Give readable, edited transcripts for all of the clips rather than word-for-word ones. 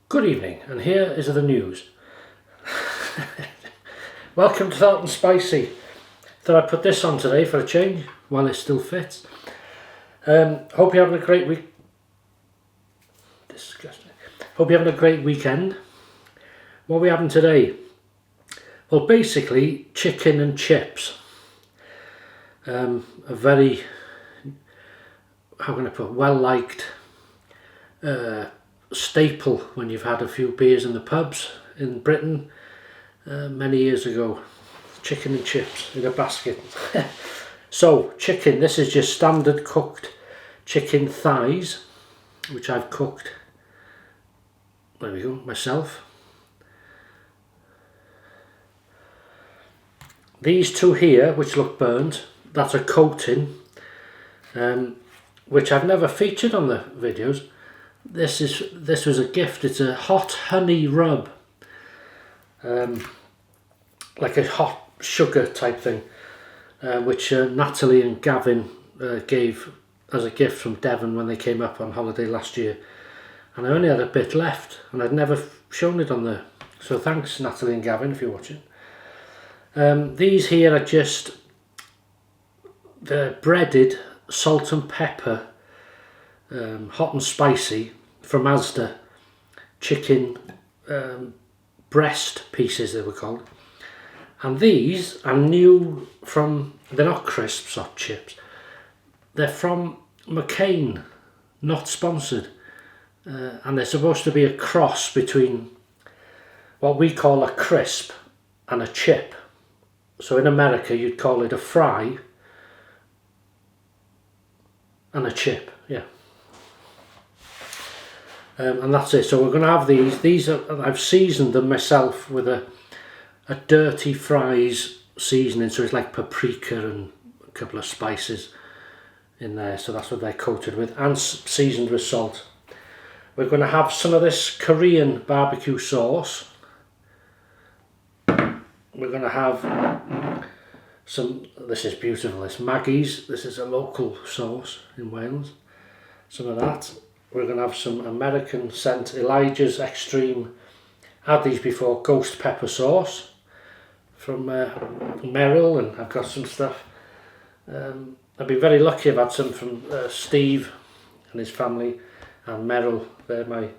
Good evening, and here is the news. Welcome to Salt and Spicy. Thought I'd put this on today for a change while it still fits. Hope you're having a great week. Disgusting. Hope you're having a great weekend. What are we having today? Well, basically chicken and chips. A very, how can I put, well liked staple when you've had a few beers in the pubs in Britain many years ago. Chicken and chips in a basket. So chicken, this is just standard cooked chicken thighs, which I've cooked, there we go, myself. These two here, which look burnt, that's a coating, which I've never featured on the videos. This was a gift. It's a hot honey rub, like a hot sugar type thing, which Natalie and Gavin gave as a gift from Devon when they came up on holiday last year, and I only had a bit left, and I'd never shown it on there. So thanks, Natalie and Gavin, if you're watching. These here are just the breaded salt and pepper, hot and spicy from Asda chicken breast pieces, they were called. And these are new from, they're not crisps or chips, they're from McCains, not sponsored, and they're supposed to be a cross between what we call a crisp and a chip. So in America you'd call it a fry and a chip, yeah. And that's it. So we're going to have these are, I've seasoned them myself with a dirty fries seasoning, so it's like paprika and a couple of spices in there, so that's what they're coated with, and seasoned with salt. We're going to have some of this Korean barbecue sauce. We're going to have some, this is beautiful, this Maggie's, this is a local sauce in Wales, some of that. We're going to have some American scent, Elijah's Extreme, had these before, ghost pepper sauce from Merrill, and I've got some stuff. I've been very lucky, I've had some from Steve and his family, and Merrill, they're my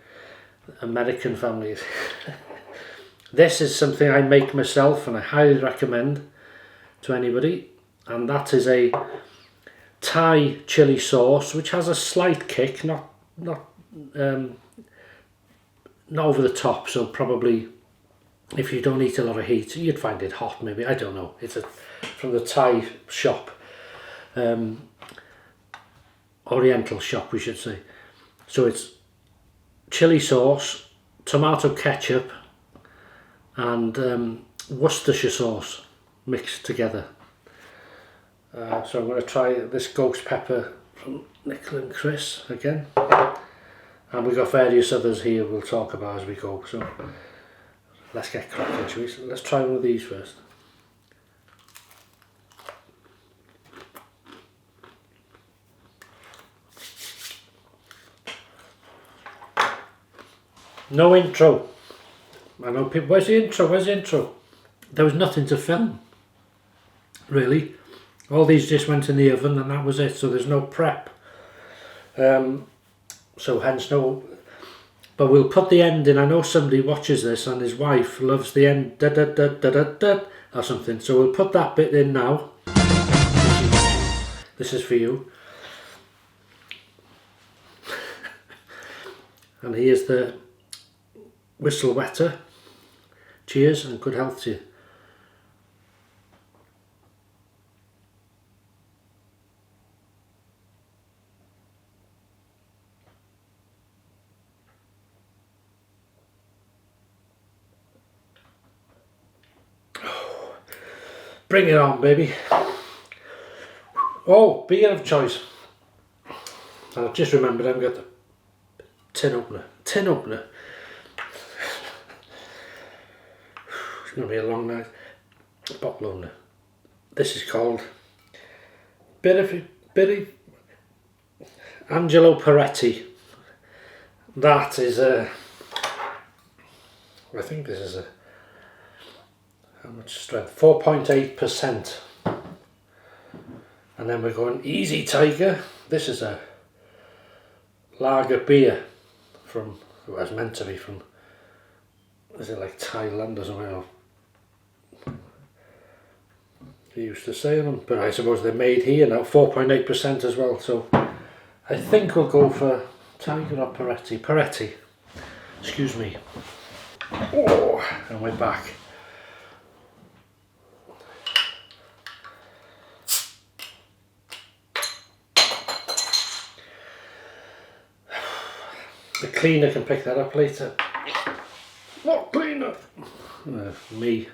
American families. This is something I make myself and I highly recommend to anybody, and that is a Thai chili sauce which has a slight kick, not over the top, so probably if you don't eat a lot of heat you'd find it hot, maybe, I don't know. It's from the Thai shop, Oriental shop we should say. So it's chili sauce, tomato ketchup and Worcestershire sauce mixed together. So I'm going to try this ghost pepper from Nicola and Chris again, and we've got various others here we'll talk about as we go, so let's get cracking, shall we? Let's try one of these first. No intro. I know people, where's the intro? There was nothing to film, really. All these just went in the oven and that was it, so there's no prep. So hence no, but we'll put the end in. I know somebody watches this and his wife loves the end, da da da da da da, or something, so we'll put that bit in now. This is for you. And here's the whistle wetter. Cheers and good health to you. Bring it on, baby. Oh, beer of choice. And I've just remembered I haven't got the tin opener. It's going to be a long night. Bottle opener. This is called Angelo Peretti. That is I think this is a, how much strength? 4.8%. And then we're going Easy Tiger. This is a lager beer from, well, it's meant to be from, is it like Thailand or something? They used to say them, but I suppose they're made here now. 4.8% as well, so I think we'll go for Tiger or Peretti. Peretti, excuse me. Oh, and we're back. The cleaner can pick that up later. What cleaner? Me.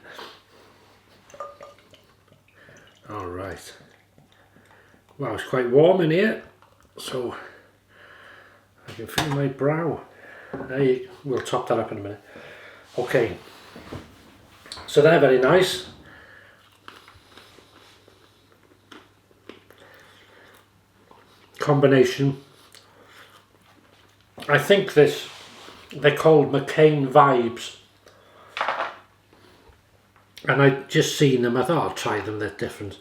Alright. Wow, it's quite warm in here, so I can feel my brow. We'll top that up in a minute. Okay, so they're very nice. Combination. I think they're called McCain Vibes, and I just seen them. I thought I'll try them. They're different.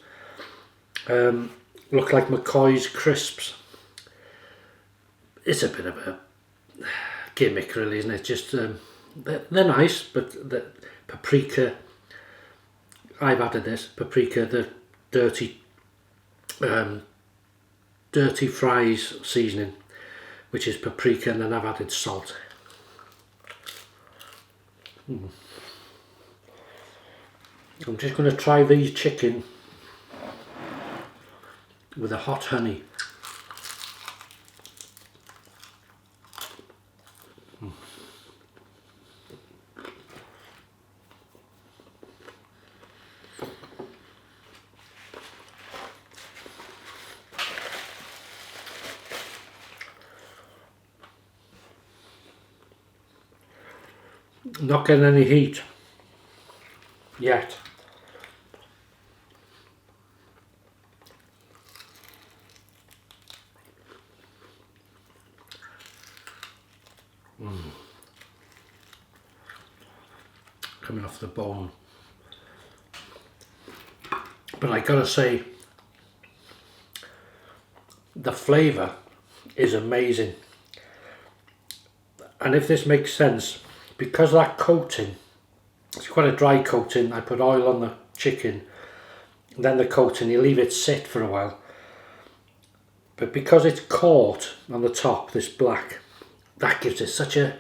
Look like McCoy's crisps. It's a bit of a gimmick, really, isn't it? Just they're nice, but the paprika. I've added this paprika, the dirty fries seasoning, which is paprika, and then I've added salt. I'm just going to try these chicken with a hot honey. Not getting any heat yet. Coming off the bone. But I gotta say, the flavour is amazing. And if this makes sense, because that coating, it's quite a dry coating, I put oil on the chicken, then the coating, you leave it sit for a while. But because it's caught on the top, this black, that gives it such a,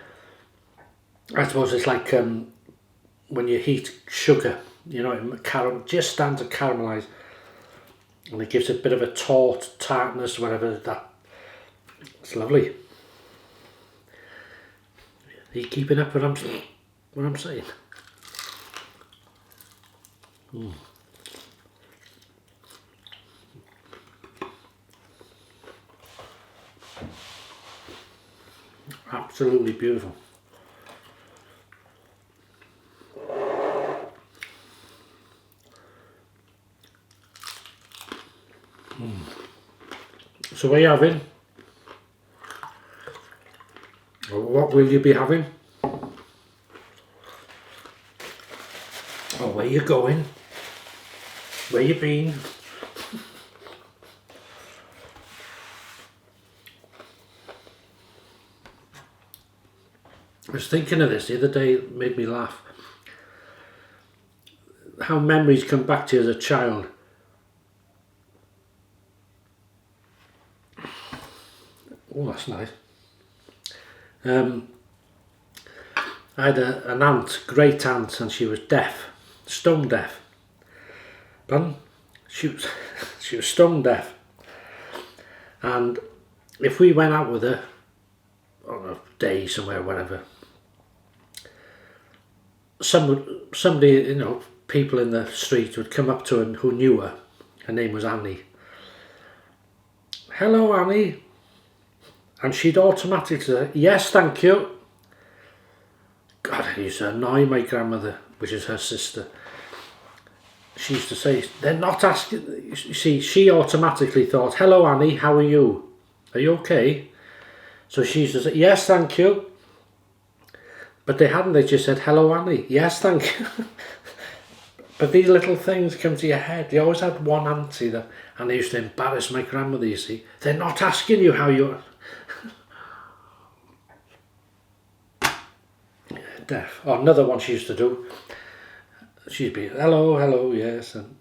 I suppose it's like when you heat sugar, you know, it just stands to caramelise, and it gives it a bit of a tartness, whatever that. It's lovely. Are you keeping up what I'm saying? Absolutely beautiful. So what are you having? Or what will you be having? Or where you going? Where you been? I was thinking of this the other day, it made me laugh. How memories come back to you as a child. Oh, that's nice. I had an aunt, great aunt, and she was deaf, stone deaf. But she was stone deaf. And if we went out with her on a day somewhere, whatever, somebody, you know, people in the street would come up to her who knew her. Her name was Annie. Hello, Annie. And she'd automatically say, yes, thank you. God, I used to annoy my grandmother, which is her sister. She used to say, they're not asking, you see, she automatically thought, hello, Annie, how are you? Are you okay? So she used to say, yes, thank you. But they hadn't, they just said, hello Annie, yes thank you. But these little things come to your head. They always had one auntie that, and they used to embarrass my grandmother, you see. They're not asking you how you are. Deaf. Or another one she used to do. She'd be, hello, hello, yes. And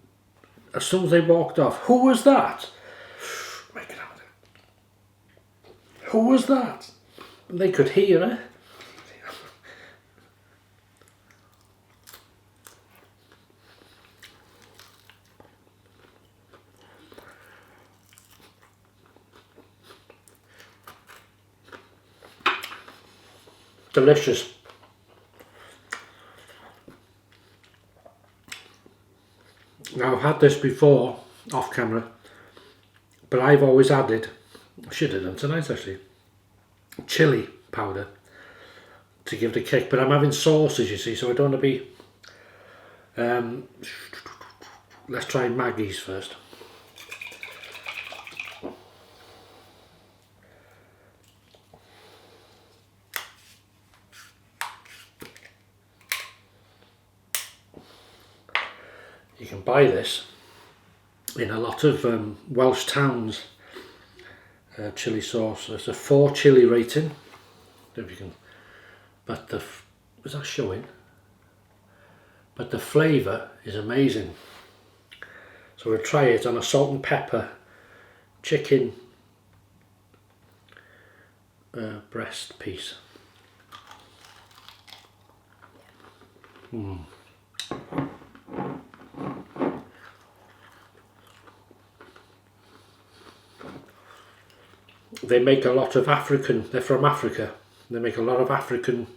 as soon as they walked off, who was that? My grandmother. Who was that? And they could hear her. Delicious. Now I've had this before off camera, but I've always added, I should have done tonight actually, chilli powder to give it a kick, but I'm having sauces you see, so I don't want to be, let's try Maggie's first. You can buy this in a lot of Welsh towns, chilli sauce. It's a 4 chilli rating. If you can, but is that showing? But the flavour is amazing. So we'll try it on a salt and pepper chicken breast piece. They make a lot of African, they're from Africa, they make a lot of African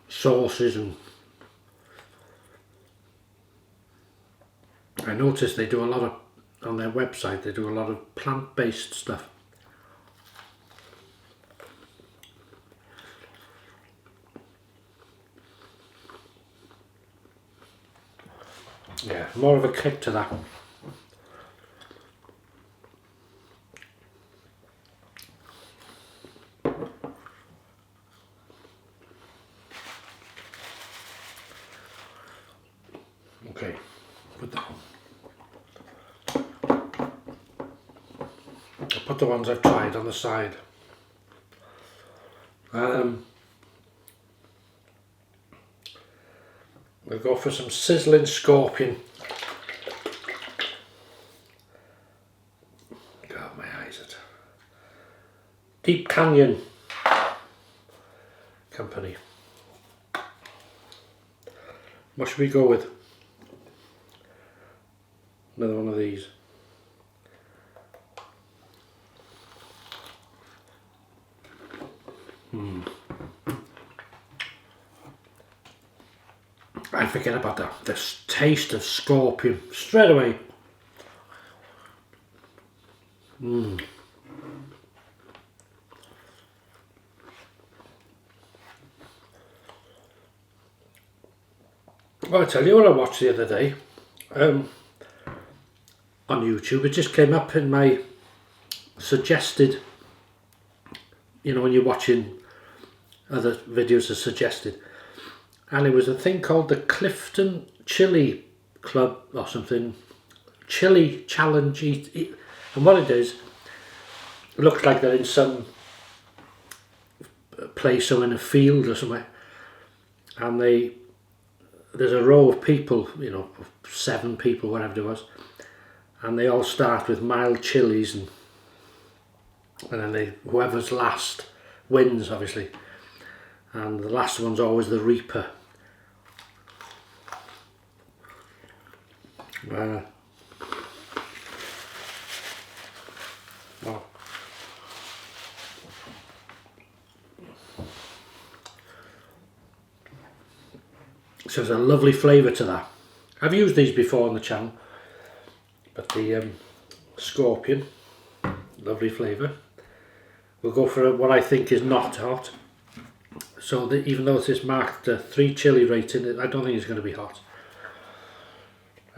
sauces, and I noticed they do a lot of, on their website, they do a lot of plant-based stuff. Yeah, more of a kick to that. Okay, I'll put the ones I've tried on the side. We'll go for some sizzling scorpion. God, my eyes at Deep Canyon Company. What should we go with? Another one of these. I forget about that. The taste of scorpion straight away. Well, I tell you what I watched the other day on YouTube. It just came up in my suggested, you know, when you're watching other videos are suggested, and it was a thing called the Clifton Chili Club or something, Chili Challenge. And what it is, it looks like they're in some place or in a field or somewhere, and there's a row of people, you know, 7 people, whatever it was, and they all start with mild chilies, and then whoever's last wins, obviously, and the last one's always the Reaper. Well, so there's a lovely flavour to that. I've used these before on the channel, but the scorpion, lovely flavour. We'll go for what I think is not hot. So even though this is marked a 3 chili rating, I don't think it's going to be hot.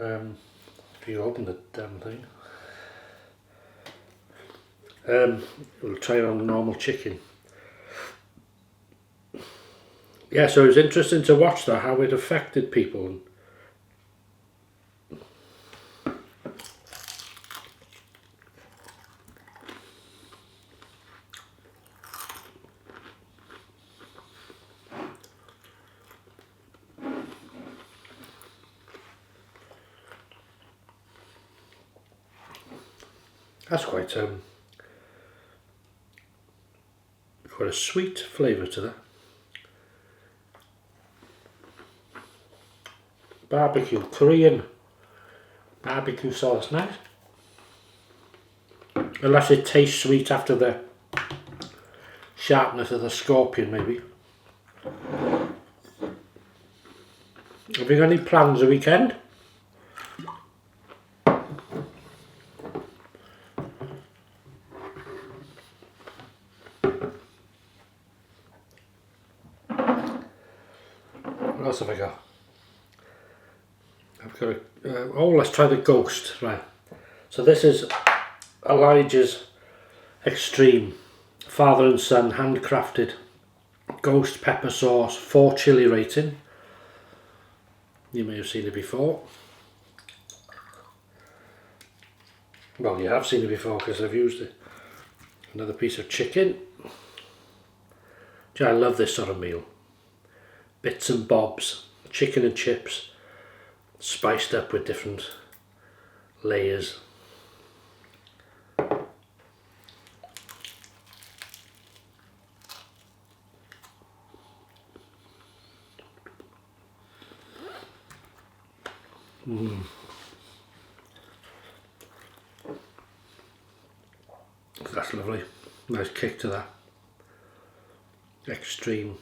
If you open the damn thing. We'll try it on the normal chicken. yeah, so it was interesting to watch that, how it affected people. That's quite a sweet flavour to that. Barbecue, Korean barbecue sauce, nice. Unless it tastes sweet after the sharpness of the scorpion, maybe. Have you got any plans the weekend? What else have I got? I've got oh, let's try the ghost, right. So this is Elijah's Extreme father and son handcrafted ghost pepper sauce, 4 chili rating. You may have seen it before. Well, you have seen it before because I've used it. Another piece of chicken. I love this sort of meal. Bits and bobs, chicken and chips, spiced up with different layers. That's lovely. Nice kick to that. Extreme.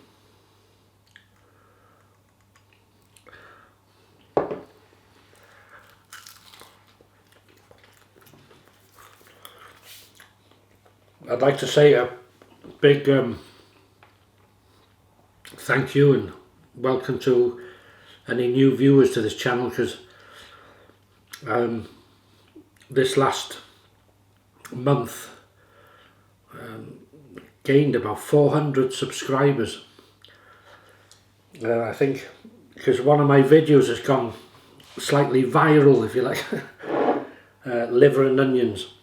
I'd like to say a big thank you and welcome to any new viewers to this channel, because this last month gained about 400 subscribers. I think because one of my videos has gone slightly viral, if you like. Liver and onions.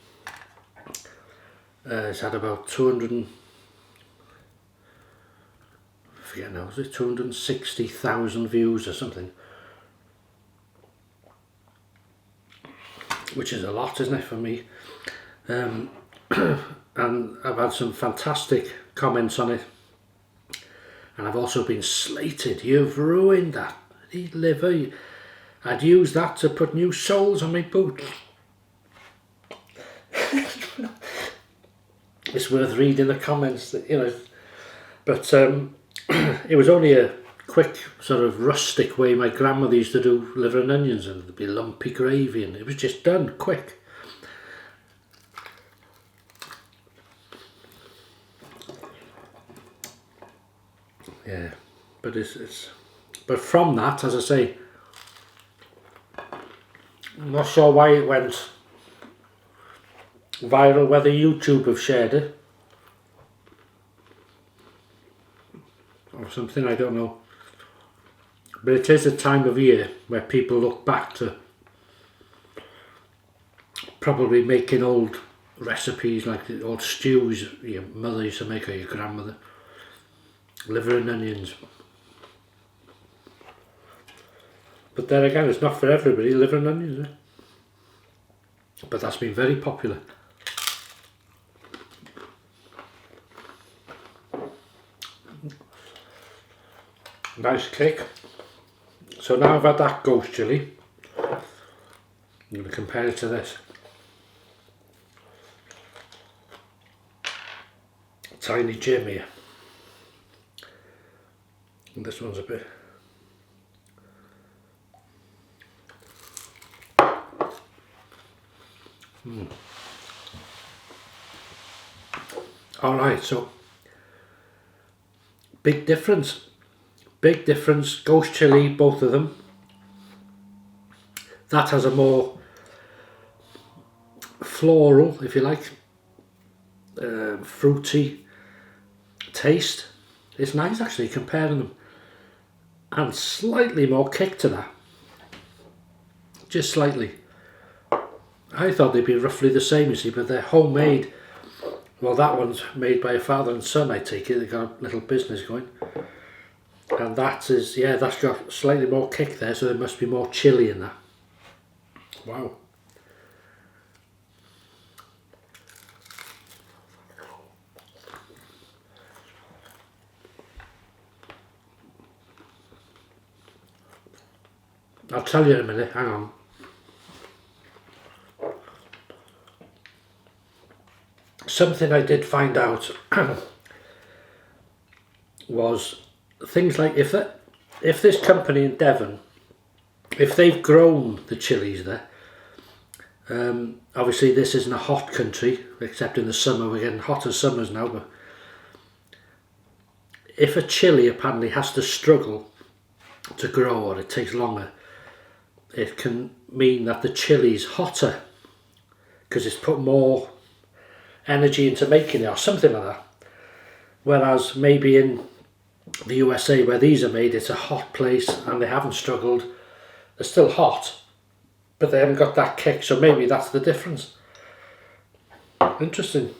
It's had about 260,000 views or something, which is a lot, isn't it, for me? And I've had some fantastic comments on it, and I've also been slated. You've ruined that liver. I'd use that to put new soles on my boots. It's worth reading the comments, you know. But it was only a quick, sort of rustic way my grandmother used to do liver and onions, and there'd be lumpy gravy, and it was just done quick. Yeah, but but from that, as I say, I'm not sure why it went viral, whether YouTube have shared it or something, I don't know. But it is a time of year where people look back to probably making old recipes, like the old stews your mother used to make, or your grandmother. Liver and onions. But there again, it's not for everybody, liver and onions, but that's been very popular. Nice kick. So now I've had that ghost chilli, I'm going to compare it to this. Tiny Jim here. And this one's a bit... Alright, so big difference, ghost chilli, both of them. That has a more floral, if you like, fruity taste. It's nice actually comparing them. and slightly more kick to that. Just slightly. I thought they'd be roughly the same, you see, but they're homemade. Well, that one's made by a father and son, I take it. They've got a little business going. And that is, yeah, that's got slightly more kick there, so there must be more chili in that. Wow. I'll tell you in a minute, hang on. Something I did find out was things like if this company in Devon, if they've grown the chilies there, obviously this isn't a hot country, except in the summer. We're getting hotter summers now, but if a chili apparently has to struggle to grow or it takes longer, it can mean that the chili's hotter because it's put more energy into making it or something like that. Whereas maybe in the USA where these are made, it's a hot place and they haven't struggled. They're still hot, but they haven't got that kick, so maybe that's the difference. Interesting.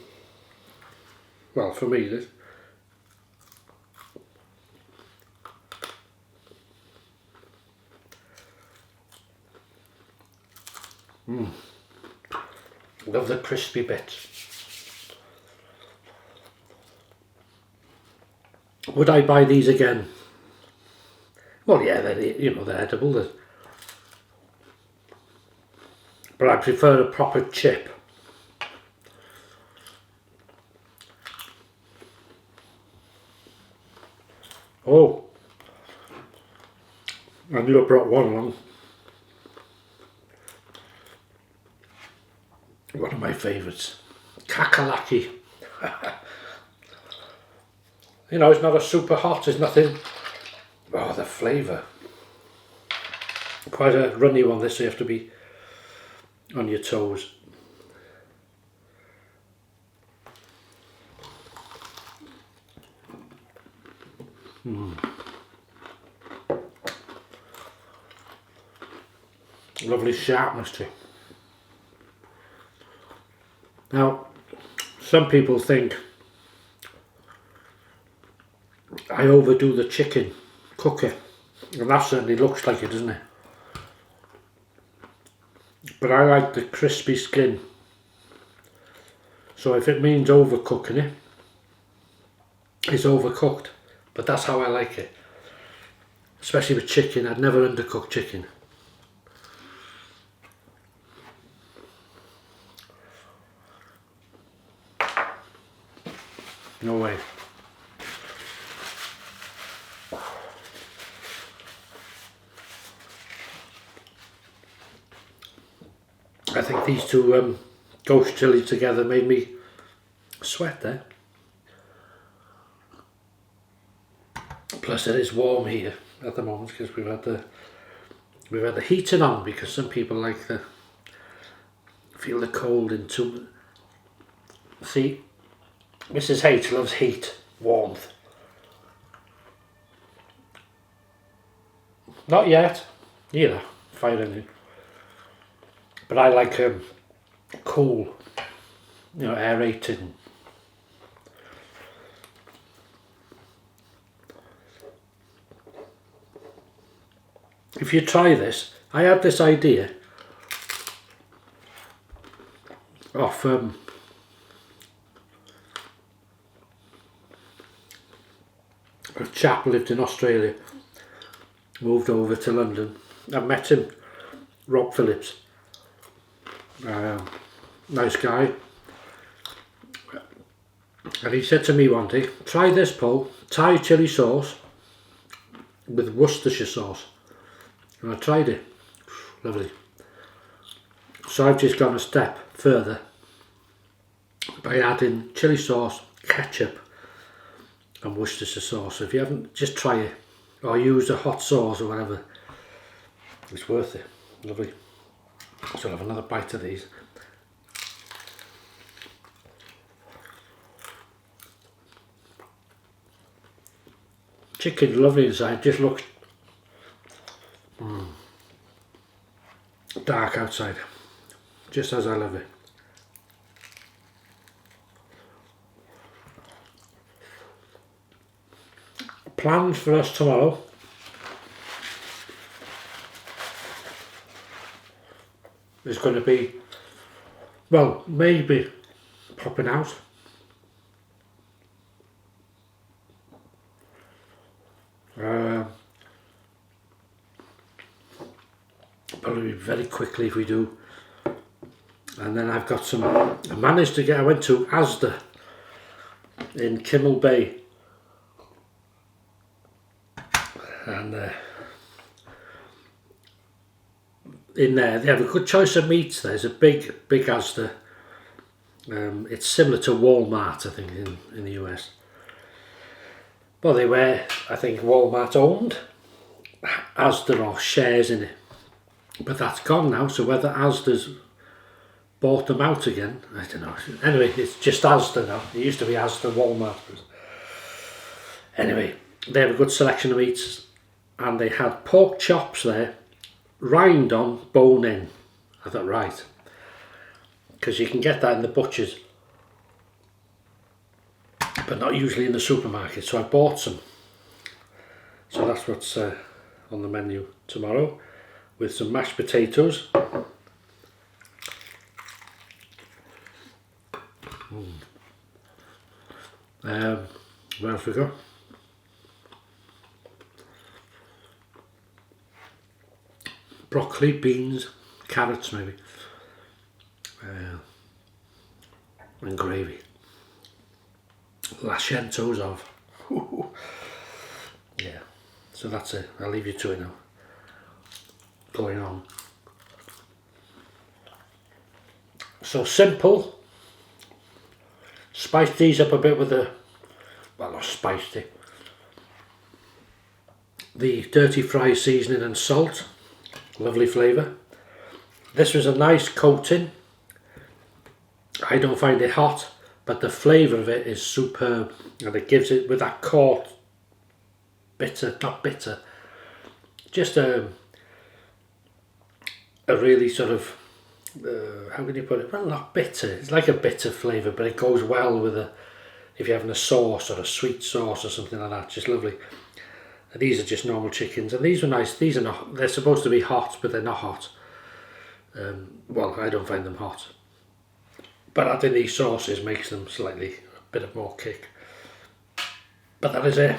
Well, for me it is. Love the crispy bits. Would I buy these again? Well, yeah, they're edible. But I prefer a proper chip. Oh, I knew I brought one along. One of my favourites, kakalaki. You know, it's not a super hot, it's nothing. Oh, the flavour. Quite a runny one this, so you have to be on your toes. Lovely sharpness too. Now, some people think I overdo the chicken, cook it, and that certainly looks like it, doesn't it? But I like the crispy skin, so if it means overcooking it, it's overcooked, but that's how I like it. Especially with chicken, I'd never undercook chicken. No way. I think these two ghost chili together made me sweat there. Plus it is warm here at the moment because we've had the heating on, because some people like feel the cold into. See, Mrs. H loves heat, warmth. Not yet, either, fire in it. But I like cool, aerated. If you try this, I had this idea of a chap who lived in Australia, moved over to London. I met him, Rob Phillips. Nice guy, and he said to me one day, try this, Paul, Thai chili sauce with Worcestershire sauce. And I tried it, lovely. So I've just gone a step further by adding chili sauce, ketchup and Worcestershire sauce. So if you haven't, just try it, or use a hot sauce or whatever. It's worth it, lovely. So I'll have another bite of these. Chicken's lovely inside, just looks dark outside, just as I love it. Plans for us tomorrow. Is going to be, well, maybe popping out. Probably very quickly if we do. And then I've got some, I went to Asda in Kimmel Bay. And in there they have a good choice of meats. There's a big Asda. It's similar to Walmart, I think, in the US. Well, they were, I think, Walmart owned. Asda or shares in it. But that's gone now, so whether Asda's bought them out again, I don't know. Anyway, it's just Asda now. It used to be Asda Walmart. Anyway, they have a good selection of meats, and they had pork chops there, rind on, bone in. I thought, right, because you can get that in the butchers, but not usually in the supermarket, so I bought some. So that's what's on the menu tomorrow, with some mashed potatoes. Where have we got? Broccoli, beans, carrots maybe, and gravy. Lascientos of. Yeah, so that's it. I'll leave you to it now. Going on. So simple. Spiced these up a bit with the, well, not spiced it, the dirty fry seasoning and salt. Lovely flavour. This was a nice coating. I don't find it hot, but the flavour of it is superb, and it gives it with that court bitter, not bitter, just a really sort of, how can you put it, well, not bitter, it's like a bitter flavour, but it goes well with a, if you're having a sauce or a sweet sauce or something like that, just lovely. And these are just normal chickens, and these were nice. These are not, they're supposed to be hot, but they're not hot. Well, I don't find them hot, but adding these sauces makes them slightly a bit of more kick. But that is it.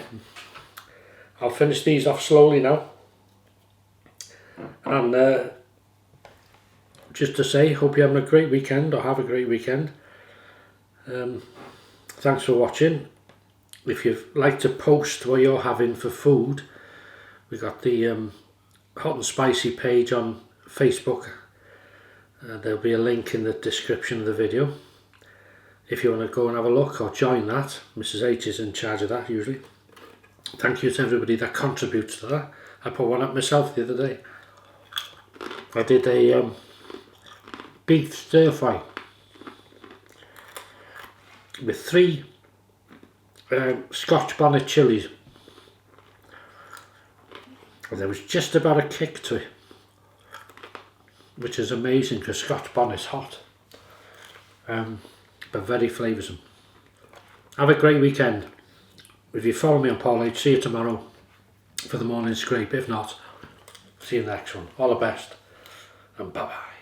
I'll finish these off slowly now, and just to say, hope you're having a great weekend, or have a great weekend. Thanks for watching. If you'd like to post what you're having for food, we got the hot and spicy page on Facebook. There'll be a link in the description of the video if you want to go and have a look or join that. Mrs H is in charge of that usually. Thank you to everybody that contributes to that. I put one up myself the other day. I did a beef stir fry with 3 Scotch bonnet chilies, and there was just about a kick to it, which is amazing because Scotch bonnet's hot, but very flavoursome. Have a great weekend. If you follow me on Paul H, see you tomorrow for the morning scrape. If not, see you in the next one. All the best, and bye bye.